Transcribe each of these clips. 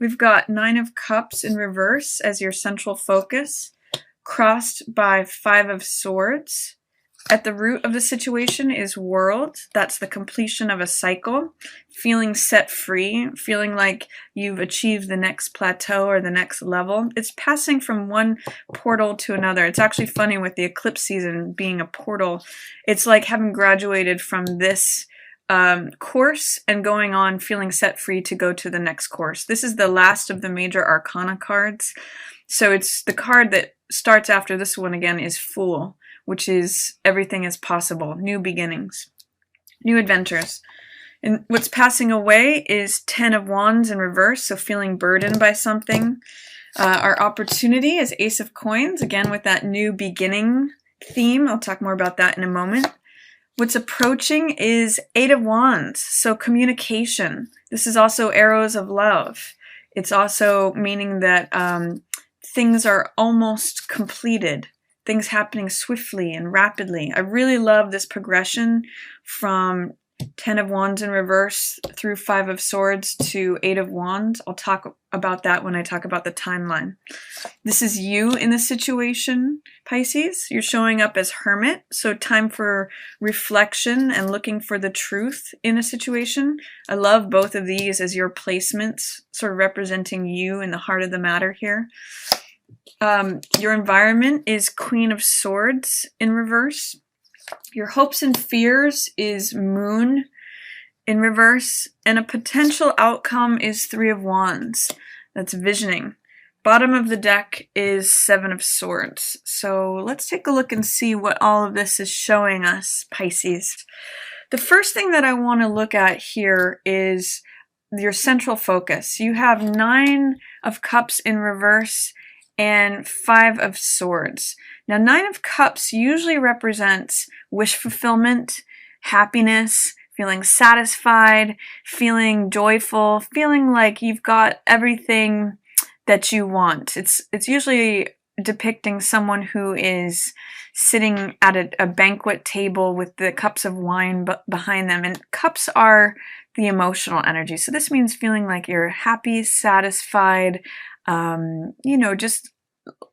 We've got Nine of Cups in reverse as your central focus, crossed by Five of Swords. At the root of the situation is World. That's the completion of a cycle. Feeling set free, feeling like you've achieved the next plateau or the next level. It's passing from one portal to another. It's actually funny with the eclipse season being a portal. It's like having graduated from this course and going on feeling set free to go to the next course. This is the last of the major arcana cards. So it's the card that starts after this one again is Fool, which is everything is possible, new beginnings, new adventures. And what's passing away is Ten of Wands in reverse, so feeling burdened by something. Our opportunity is Ace of Coins, again with that new beginning theme. I'll talk more about that in a moment. What's approaching is Eight of Wands, so communication. This is also arrows of love. It's also meaning that things are almost completed. Things happening swiftly and rapidly. I really love this progression from Ten of Wands in reverse through Five of Swords to Eight of Wands. I'll talk about that when I talk about the timeline. This is you in the situation, Pisces. You're showing up as Hermit, so time for reflection and looking for the truth in a situation. I love both of these as your placements, sort of representing you in the heart of the matter here. Your environment is Queen of Swords in reverse. Your hopes and fears is Moon in reverse. And a potential outcome is Three of Wands. That's visioning. Bottom of the deck is Seven of Swords. So let's take a look and see what all of this is showing us, Pisces. The first thing that I want to look at here is your central focus. You have Nine of Cups in reverse and Five of Swords. Now, Nine of Cups usually represents wish fulfillment, happiness, feeling satisfied, feeling joyful, feeling like you've got everything that you want. It's usually depicting someone who is sitting at a banquet table with the cups of wine behind them. And cups are the emotional energy. So this means feeling like you're happy, satisfied, just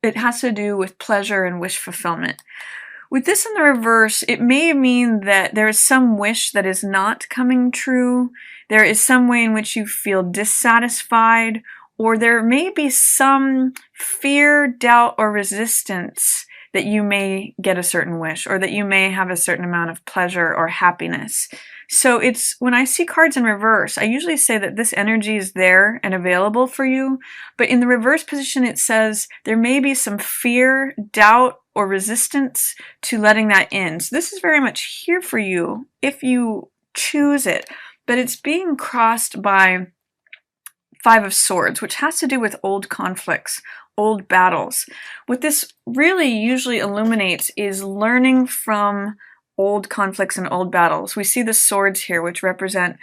it has to do with pleasure and wish fulfillment. With this in the reverse, it may mean that there is some wish that is not coming true. There is some way in which you feel dissatisfied, or there may be some fear, doubt, or resistance that you may get a certain wish, or that you may have a certain amount of pleasure or happiness. So it's when I see cards in reverse, I usually say that this energy is there and available for you. But in the reverse position, it says there may be some fear, doubt, or resistance to letting that in. So this is very much here for you if you choose it. But it's being crossed by Five of Swords, which has to do with old conflicts, old battles. What this really usually illuminates is learning from old conflicts and old battles. We see the swords here, which represent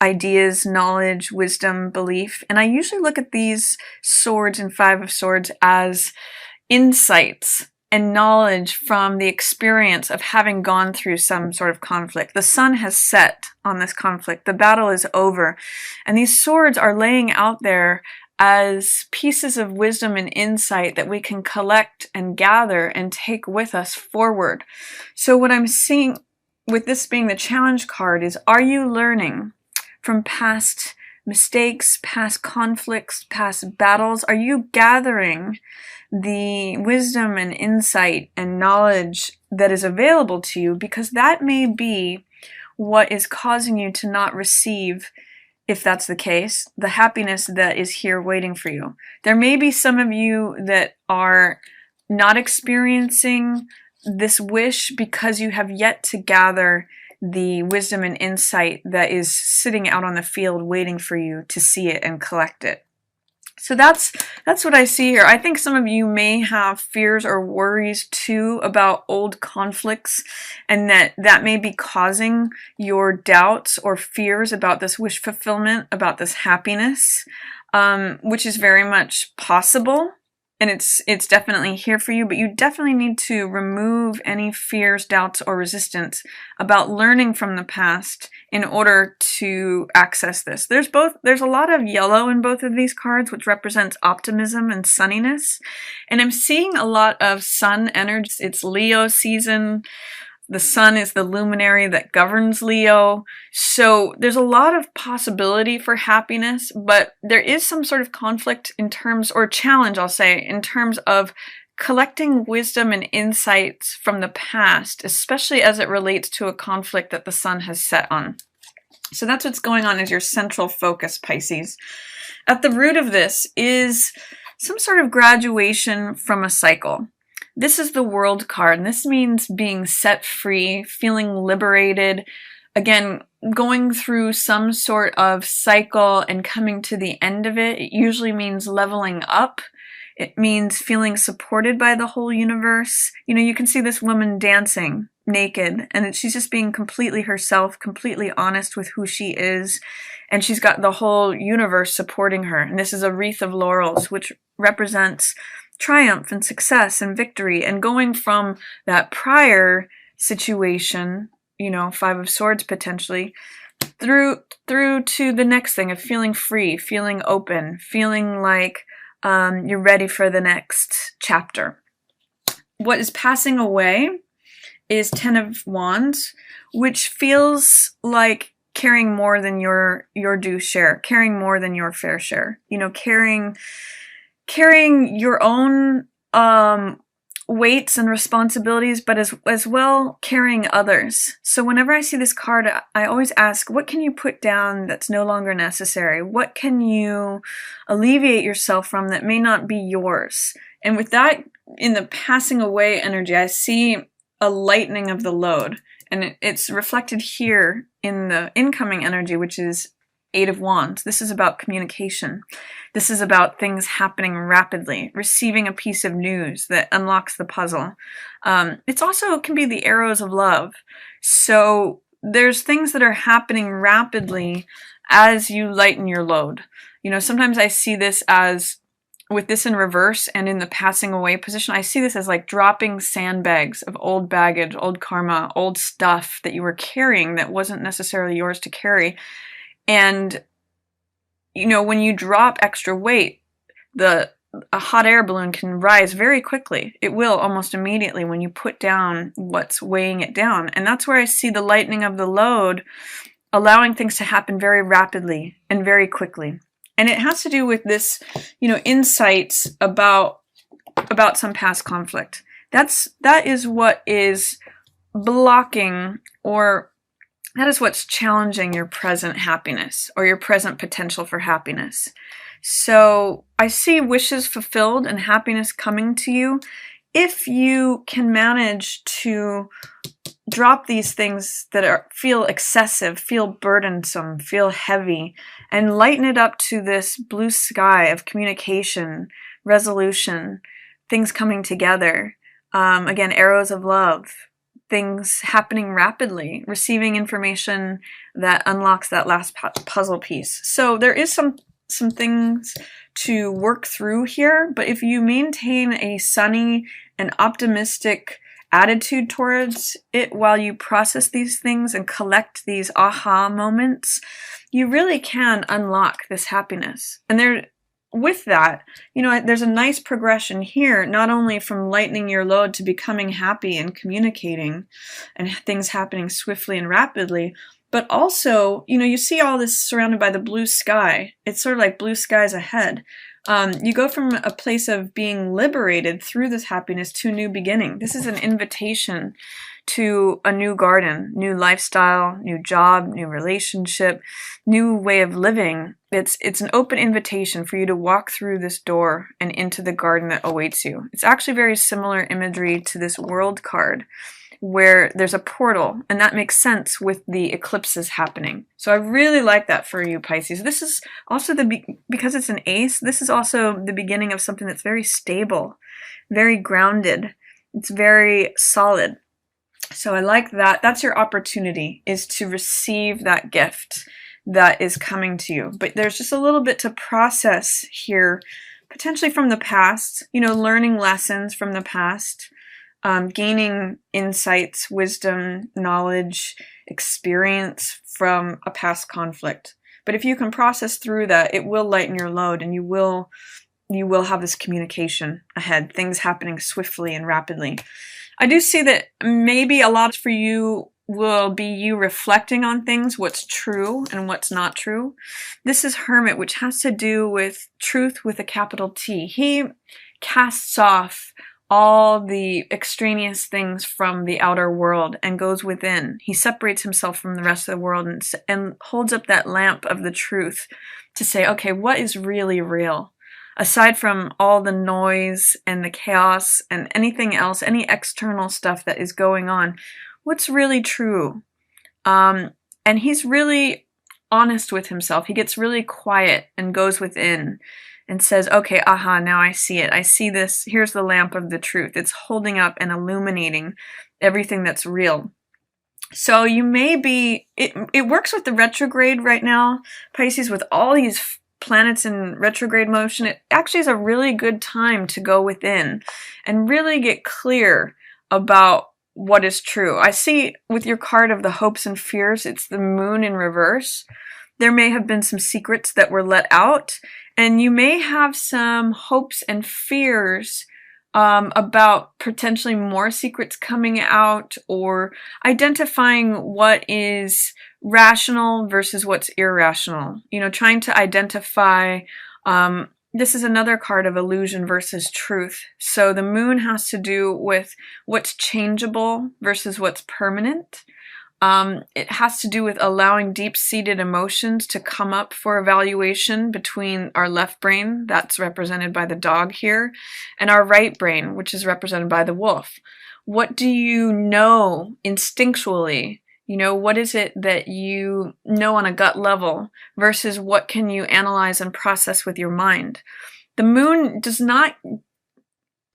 ideas, knowledge, wisdom, belief. And I usually look at these swords and Five of Swords as insights and knowledge from the experience of having gone through some sort of conflict. The sun has set on this conflict. The battle is over. And these swords are laying out there as pieces of wisdom and insight that we can collect and gather and take with us forward. So what I'm seeing with this being the challenge card is, are you learning from past mistakes, past conflicts, past battles? Are you gathering the wisdom and insight and knowledge that is available to you? Because that may be what is causing you to not receive, if that's the case, the happiness that is here waiting for you. There may be some of you that are not experiencing this wish because you have yet to gather the wisdom and insight that is sitting out on the field waiting for you to see it and collect it. So that's what I see here. I think some of you may have fears or worries too about old conflicts, and that may be causing your doubts or fears about this wish fulfillment, about this happiness, which is very much possible. and it's definitely here for you, but you definitely need to remove any fears, doubts, or resistance about learning from the past in order to access this. There's a lot of yellow in both of these cards, which represents optimism and sunniness, and I'm seeing a lot of sun energy. It's Leo season. The sun is the luminary that governs Leo. So there's a lot of possibility for happiness, but there is some sort of conflict in terms, or challenge, I'll say, in terms of collecting wisdom and insights from the past, especially as it relates to a conflict that the sun has set on. So that's what's going on as your central focus, Pisces. At the root of this is some sort of graduation from a cycle. This is the World card, and this means being set free, feeling liberated, again, going through some sort of cycle and coming to the end of it. It usually means leveling up. It means feeling supported by the whole universe. You know, you can see this woman dancing naked, and she's just being completely herself, completely honest with who she is, and she's got the whole universe supporting her. And this is a wreath of laurels, which represents triumph and success and victory, and going from that prior situation, you know, Five of Swords potentially, through to the next thing of feeling free, feeling open, feeling like you're ready for the next chapter. What is passing away is Ten of Wands, which feels like carrying more than your due share, carrying more than your fair share, you know, carrying your own weights and responsibilities, but as well carrying others. So whenever I see this card, I always ask, what can you put down that's no longer necessary? What can you alleviate yourself from that may not be yours? And with that, in the passing away energy, I see a lightening of the load. And it's reflected here in the incoming energy, which is Eight of Wands. This is about communication. This is about things happening rapidly, receiving a piece of news that unlocks the puzzle. It's also can be the arrows of love. So there's things that are happening rapidly as you lighten your load. You know, sometimes I see this as, with this in reverse and in the passing away position, I see this as like dropping sandbags of old baggage, old karma, old stuff that you were carrying that wasn't necessarily yours to carry. And, you know, when you drop extra weight, a hot air balloon can rise very quickly. It will almost immediately when you put down what's weighing it down. And that's where I see the lightening of the load, allowing things to happen very rapidly and very quickly. And it has to do with this, you know, insights about some past conflict. That is what is blocking, or that is what's challenging your present happiness or your present potential for happiness. So I see wishes fulfilled and happiness coming to you if you can manage to drop these things that feel excessive, feel burdensome, feel heavy, and lighten it up to this blue sky of communication, resolution, things coming together. Again, arrows of love. Things happening rapidly, receiving information that unlocks that last puzzle piece. So there is some things to work through here, but if you maintain a sunny and optimistic attitude towards it while you process these things and collect these aha moments, you really can unlock this happiness. And with that, you know, there's a nice progression here, not only from lightening your load to becoming happy and communicating and things happening swiftly and rapidly, but also, you know, you see all this surrounded by the blue sky. It's sort of like blue skies ahead. You go from a place of being liberated through this happiness to a new beginning. This is an invitation to a new garden, new lifestyle, new job, new relationship, new way of living. It's an open invitation for you to walk through this door and into the garden that awaits you. It's actually very similar imagery to this World card, where there's a portal, and that makes sense with the eclipses happening. So I really like that for you, Pisces. This is also because it's an ace, this is also the beginning of something that's very stable, very grounded. It's very solid. So I like that. That's your opportunity, is to receive that gift that is coming to you. But there's just a little bit to process here, potentially from the past, you know, learning lessons from the past, gaining insights, wisdom, knowledge, experience from a past conflict. But if you can process through that, it will lighten your load, and you will have this communication ahead, things happening swiftly and rapidly. I do see that maybe a lot for you will be you reflecting on things, what's true and what's not true. This is Hermit, which has to do with truth with a capital T. He casts off all the extraneous things from the outer world and goes within. He separates himself from the rest of the world and holds up that lamp of the truth to say, okay, what is really real? Aside from all the noise and the chaos and anything else, any external stuff that is going on, what's really true? And he's really honest with himself. He gets really quiet and goes within and says, okay, aha, now I see it. I see this. Here's the lamp of the truth. It's holding up and illuminating everything that's real. So you may be, it works with the retrograde right now, Pisces, with all these planets in retrograde motion. It actually is a really good time to go within and really get clear about what is true. I see with your card of the hopes and fears, it's the moon in reverse. There may have been some secrets that were let out, and you may have some hopes and fears about potentially more secrets coming out, or identifying what is rational versus what's irrational. You know, trying to identify, this is another card of illusion versus truth. So the moon has to do with what's changeable versus what's permanent. It has to do with allowing deep-seated emotions to come up for evaluation between our left brain, that's represented by the dog here, and our right brain, which is represented by the wolf. What do you know instinctually? You know, what is it that you know on a gut level versus what can you analyze and process with your mind? The moon does not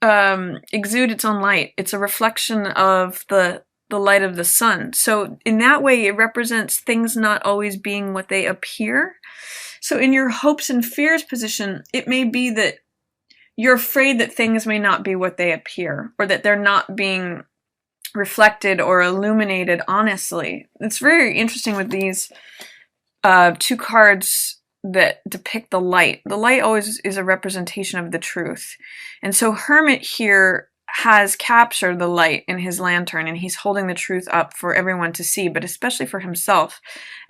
exude its own light. It's a reflection of the light of the sun. So in that way, it represents things not always being what they appear. So in your hopes and fears position, it may be that you're afraid that things may not be what they appear, or that they're not being reflected or illuminated honestly. It's very interesting with these two cards that depict the light. The light always is a representation of the truth. And so Hermit here has captured the light in his lantern, and he's holding the truth up for everyone to see, but especially for himself.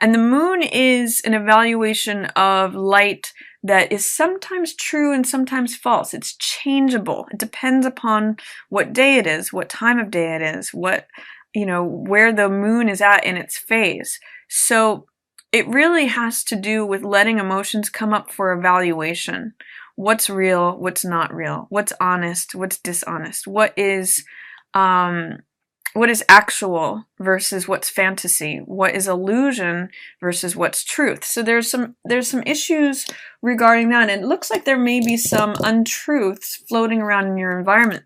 And the moon is an evaluation of light that is sometimes true and sometimes false. It's changeable. It depends upon what day it is, what time of day it is, what, you know, where the moon is at in its phase. So it really has to do with letting emotions come up for evaluation. What's real, what's not real, what's honest, what's dishonest, what is actual versus what's fantasy, what is illusion versus what's truth. So there's some issues regarding that, and it looks like there may be some untruths floating around in your environment.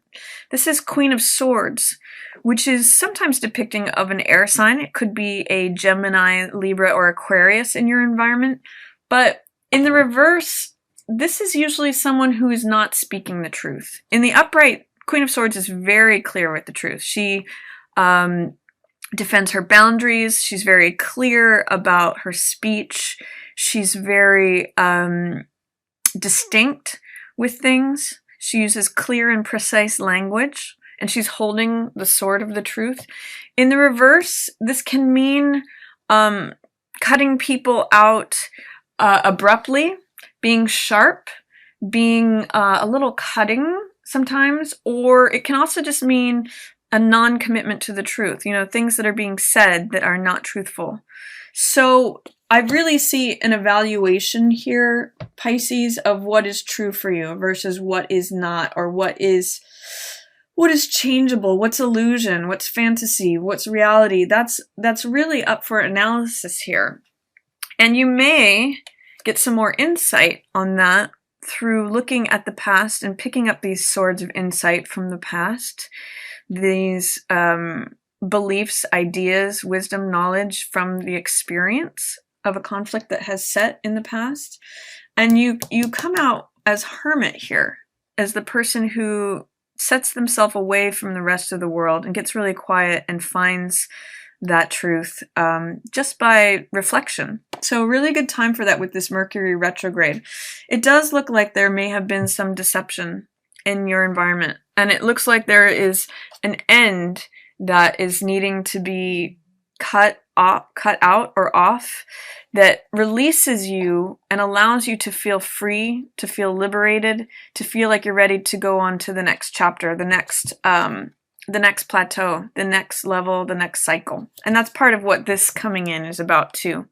This is Queen of Swords, which is sometimes depicting of an air sign. It could be a Gemini, Libra, or Aquarius in your environment, but in the reverse, this is usually someone who is not speaking the truth. In the upright, Queen of Swords is very clear with the truth. She defends her boundaries. She's very clear about her speech. She's very distinct with things. She uses clear and precise language, and she's holding the sword of the truth. In the reverse, this can mean cutting people out abruptly, being sharp, being a little cutting sometimes, or it can also just mean a non-commitment to the truth, you know, things that are being said that are not truthful. So I really see an evaluation here, Pisces, of what is true for you versus what is not, or what is changeable, what's illusion, what's fantasy, what's reality. That's really up for analysis here. And you may get some more insight on that through looking at the past and picking up these swords of insight from the past, these beliefs, ideas, wisdom, knowledge from the experience of a conflict that has set in the past. And you come out as hermit here, as the person who sets themselves away from the rest of the world and gets really quiet and finds that truth just by reflection. So really good time for that with this Mercury retrograde. It does look like there may have been some deception in your environment, and it looks like there is an end that is needing to be cut out or off, that releases you and allows you to feel free, to feel liberated, to feel like you're ready to go on to the next chapter, the next plateau, the next level, the next cycle. And that's part of what this coming in is about too.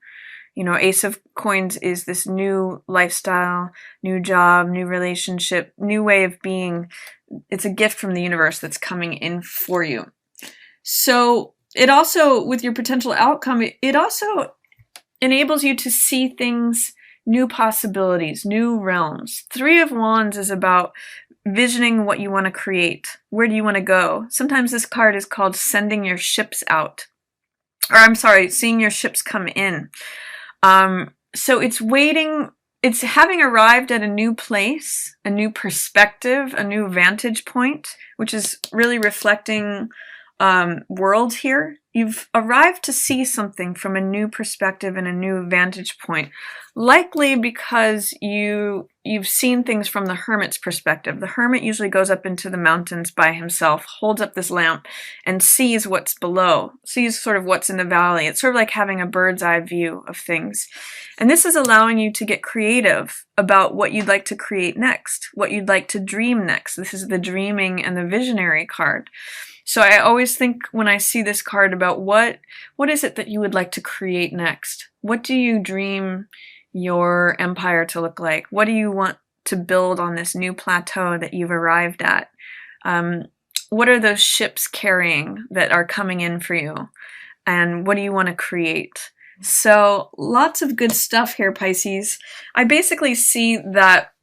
You know, Ace of Coins is this new lifestyle, new job, new relationship, new way of being. It's a gift from the universe that's coming in for you. So it also, with your potential outcome, it also enables you to see things, new possibilities, new realms. Three of Wands is about visioning what you want to create. Where do you want to go? Sometimes this card is called sending your ships out. Or I'm sorry, seeing your ships come in. So it's waiting, it's having arrived at a new place, a new perspective, a new vantage point, which is really reflecting world here. You've arrived to see something from a new perspective and a new vantage point, likely because you've seen things from the hermit's perspective. The hermit usually goes up into the mountains by himself, holds up this lamp, and sees what's below, sees sort of what's in the valley. It's sort of like having a bird's eye view of things. And this is allowing you to get creative about what you'd like to create next, what you'd like to dream next. This is the dreaming and the visionary card. So I always think when I see this card about what is it that you would like to create next? What do you dream your empire to look like? What do you want to build on this new plateau that you've arrived at? What are those ships carrying that are coming in for you? And what do you want to create? So lots of good stuff here, Pisces. I basically see that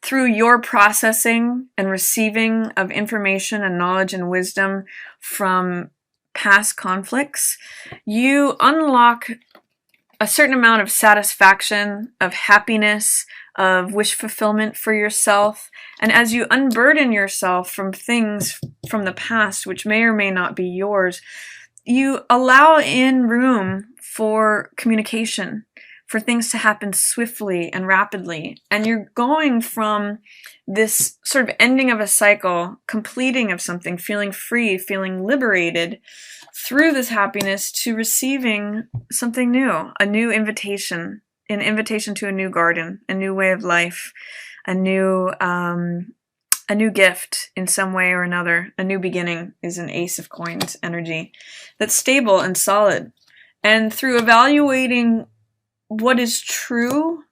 through your processing and receiving of information and knowledge and wisdom from past conflicts, you unlock a certain amount of satisfaction, of happiness, of wish fulfillment for yourself. And as you unburden yourself from things from the past, which may or may not be yours, you allow in room for communication, for things to happen swiftly and rapidly. And you're going from this sort of ending of a cycle, completing of something, feeling free, feeling liberated through this happiness to receiving something new, a new invitation, an invitation to a new garden, a new way of life, a new gift in some way or another. A new beginning is an Ace of Coins energy that's stable and solid. And through evaluating what is true,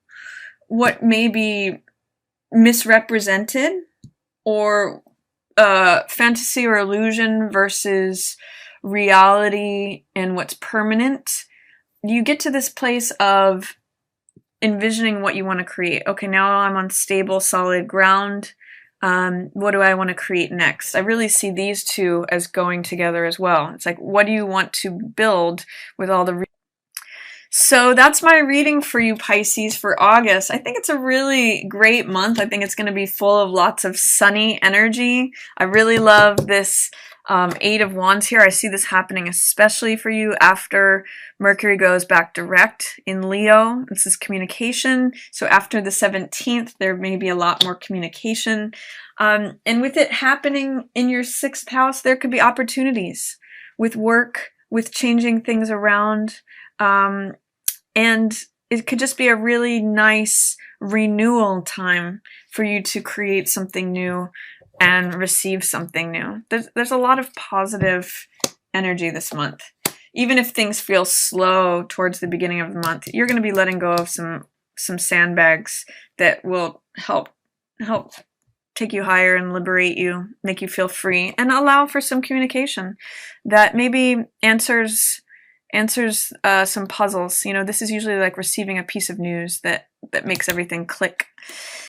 what may be misrepresented, or fantasy or illusion versus reality and what's permanent, you get to this place of envisioning what you want to create. Okay, now I'm on stable, solid ground. What do I want to create next? I really see these two as going together as well. It's like, what do you want to build with all the So that's my reading for you, Pisces, for August. I think it's a really great month. I think it's going to be full of lots of sunny energy. I really love this Eight of Wands here. I see this happening especially for you after Mercury goes back direct in Leo. This is communication. So after the 17th, there may be a lot more communication. And with it happening in your 6th house, there could be opportunities with work, with changing things around. And it could just be a really nice renewal time for you to create something new and receive something new. There's a lot of positive energy this month. Even if things feel slow towards the beginning of the month, you're going to be letting go of some sandbags that will help take you higher and liberate you, make you feel free, and allow for some communication that maybe answers some puzzles. You know, this is usually like receiving a piece of news that makes everything click.